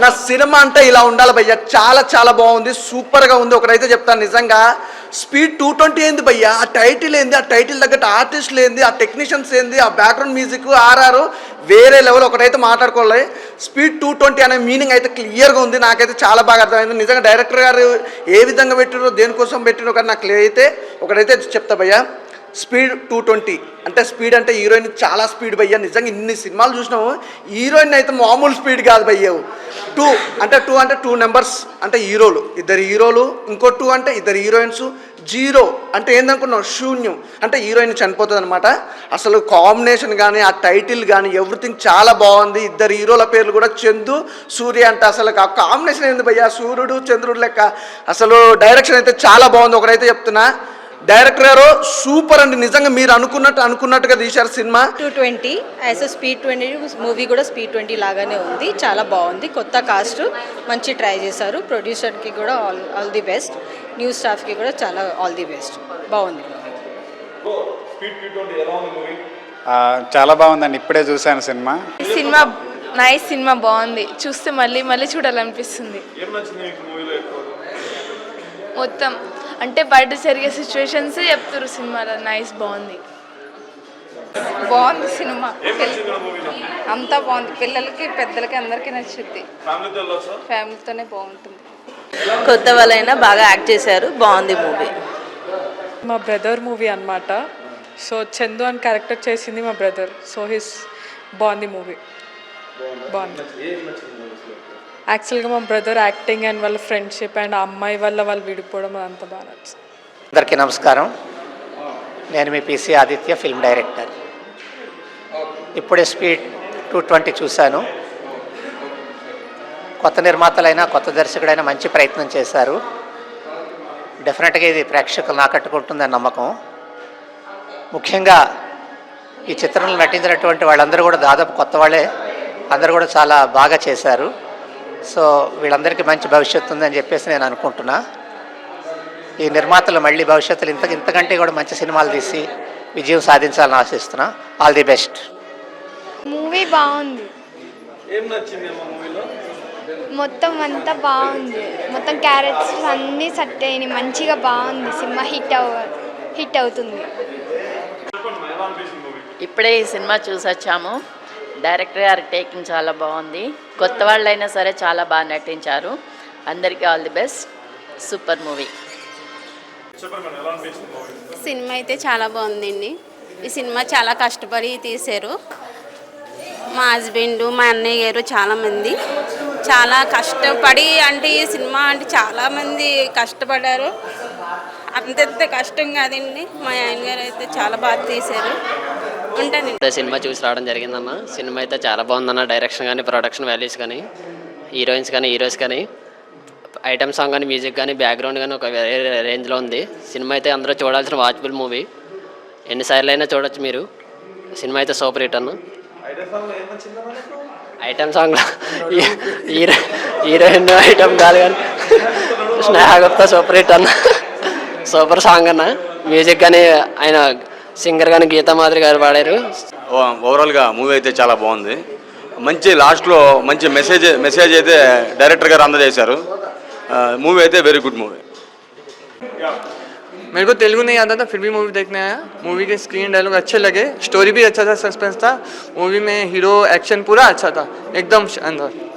నా సినిమా అంటే ఇలా ఉండాలి భయ్య, చాలా చాలా బాగుంది, సూపర్గా ఉంది. ఒకటైతే చెప్తాను నిజంగా, స్పీడ్ 220 ఏంది భయ్య, ఆ టైటిల్ ఏంది, ఆ టైటిల్ తగ్గట్టు ఆర్టిస్టులు ఏంది, ఆ టెక్నీషియన్స్ ఏంది, ఆ బ్యాక్గ్రౌండ్ మ్యూజిక్ ఆర్ఆర్ వేరే లెవెల్. ఒకటైతే మాట్లాడుకోవాలి, స్పీడ్ 220 అనే మీనింగ్ అయితే క్లియర్గా ఉంది. నాకైతే చాలా బాగా అర్థమైంది. నిజంగా డైరెక్టర్ గారు ఏ విధంగా పెట్టిరో, దేనికోసం పెట్టిరో కానీ నాకు అయితే ఒకటైతే చెప్తా భయ్య, స్పీడ్ 220 అంటే స్పీడ్ అంటే హీరోయిన్ చాలా స్పీడ్ భయ్య. నిజంగా ఇన్ని సినిమాలు చూసినాము, హీరోయిన్ అయితే మామూలు స్పీడ్ కాదు భయ్య. టూ అంటే టూ నెంబర్స్ అంటే హీరోలు, ఇద్దరు హీరోలు, ఇంకో 2 అంటే ఇద్దరు హీరోయిన్స్, 0 అంటే ఏందనుకున్నావు, శూన్యం అంటే హీరోయిన్ చనిపోతుంది అనమాట. అసలు కాంబినేషన్ కానీ ఆ టైటిల్ కానీ ఎవ్రీథింగ్ చాలా బాగుంది. ఇద్దరు హీరోల పేర్లు కూడా చందు, సూర్య అంటే అసలు ఆ కాంబినేషన్ ఏంది భయ్య, సూర్యుడు చంద్రుడు లెక్క. అసలు డైరెక్షన్ అయితే చాలా బాగుంది. ఒకటైతే చెప్తున్నా, డైరెక్టర్ గారు సూపర్ అండి, నిజంగా మీరు అనుకున్నట్టుగా తీశారు సినిమా. 220 యాజ్ స్పీడ్ 20 మూవీ కూడా స్పీడ్ 20 లాగానే ఉంది, చాలా బాగుంది. కొత్త కాస్ట్ మంచి ట్రై చేశారు. ప్రొడ్యూసర్కి కూడా ఆల్ ది బెస్ట్, న్యూ స్టాఫ్కి కూడా చాలా ఆల్ ది బెస్ట్. బాగుంది. చాలా బాగుందండి, ఇప్పుడే చూశాను సినిమా. సినిమా నైస్, సినిమా బాగుంది, చూస్తే మళ్ళీ మళ్ళీ చూడాలనిపిస్తుంది. మొత్తం అంటే బయట జరిగే సిచ్యువేషన్స్ చెప్తారు సినిమాలో. నైస్, బాగుంది. బాగుంది సినిమా, అంతా బాగుంది. పిల్లలకి పెద్దలకి అందరికీ నచ్చుద్ది, ఫ్యామిలీతోనే బాగుంటుంది. కొత్త వాళ్ళైనా బాగా యాక్ట్ చేశారు, బాగుంది మూవీ. మా బ్రదర్ మూవీ అన్నమాట. సో చందు అని క్యారెక్టర్ చేసింది మా బ్రదర్. సో బాగుంది మూవీ, బాగుంది. యాక్చువల్గా మా బ్రదర్ యాక్టింగ్ అండ్ వాళ్ళ ఫ్రెండ్షిప్ అండ్ ఆ అమ్మాయి వల్ల వాళ్ళు విడిపోవడం అంత బాగా నచ్చింది. అందరికీ నమస్కారం, నేను మీ పిసి ఆదిత్య, ఫిల్మ్ డైరెక్టర్. ఇప్పుడే స్పీడ్ 220 చూశాను. కొత్త నిర్మాతలైనా కొత్త దర్శకుడైనా మంచి ప్రయత్నం చేశారు. డెఫినెట్గా ఇది ప్రేక్షకులను ఆకట్టుకుంటుందని నమ్మకం. ముఖ్యంగా ఈ చిత్రంలో నటించినటువంటి వాళ్ళందరూ కూడా దాదాపు కొత్త వాళ్ళే, అందరూ కూడా చాలా బాగా చేశారు. సో వీళ్ళందరికీ మంచి భవిష్యత్తు ఉందని చెప్పేసి నేను అనుకుంటున్నా. ఈ నిర్మాతలు మళ్ళీ భవిష్యత్తులో ఇంతకంటే కూడా మంచి సినిమాలు తీసి విజయం సాధించాలని ఆశిస్తున్నా. All the best. మూవీ బాగుంది, మొత్తం అంతా బాగుంది. మొత్తం క్యారెక్టర్స్ అన్నీ సెట్ అయినాయి, మంచిగా బాగుంది. సినిమా హిట్ అవుతుంది. ఇప్పుడే ఈ సినిమా చూసొచ్చాము. డైరెక్టర్ గారి టేకింగ్ చాలా బాగుంది. కొత్త వాళ్ళైనా సరే చాలా బాగా నటించారు. అందరికీ all the best. Super movie. Cinema అయితే చాలా బాగుందండి. ఈ సినిమా చాలా కష్టపడి తీశారు. మా హస్బెండ్, మా అన్నయ్య గారు చాలామంది చాలా కష్టపడి, అంటే ఈ సినిమా అంటే చాలామంది కష్టపడ్డారు. అంతంత కష్టం కాదండి. మా ఆయన గారు అయితే చాలా బాగా తీశారు. సినిమా చూసి రావడం జరిగిందన్న. సినిమా అయితే చాలా బాగుందన్న. డైరెక్షన్ కానీ, ప్రొడక్షన్ వాల్యూస్ కానీ, హీరోయిన్స్ కానీ, హీరోస్ కానీ, ఐటమ్ సాంగ్ కానీ, మ్యూజిక్ కానీ, బ్యాక్గ్రౌండ్ కానీ ఒక వేరే రేంజ్లో ఉంది. సినిమా అయితే అందరూ చూడాల్సిన వాచబుల్ మూవీ. ఎన్నిసార్లు అయినా చూడొచ్చు మీరు. సినిమా అయితే సూపర్ హిట్ అన్న. ఐటమ్ సాంగ్లో హీరోయిన్ ఐటమ్ కాదు కానీ స్నేహ గుప్తా సూపర్ హిట్ అన్న. సూపర్ సాంగ్ అన్న. మ్యూజిక్ కానీ, ఆయన సింగర్ కానీ గీతా మాధురి గారు పాడారు. ఓవరాల్గా మూవీ అయితే చాలా బాగుంది. మంచి లాస్ట్లో మంచి మెసేజ్ అయితే డైరెక్టర్ గారు అందజేశారు. मूवी అయితే वेरी गुड मूवी। मेरे को तेलुगु नहीं आता था, फिर भी मूवी देखने आया। मूवी के स्क्रीन डायलॉग अच्छे लगे, स्टोरी भी अच्छा था, सस्पेंस था, मूवी में हीरो एक्शन पूरा अच्छा था, एकदम शानदार।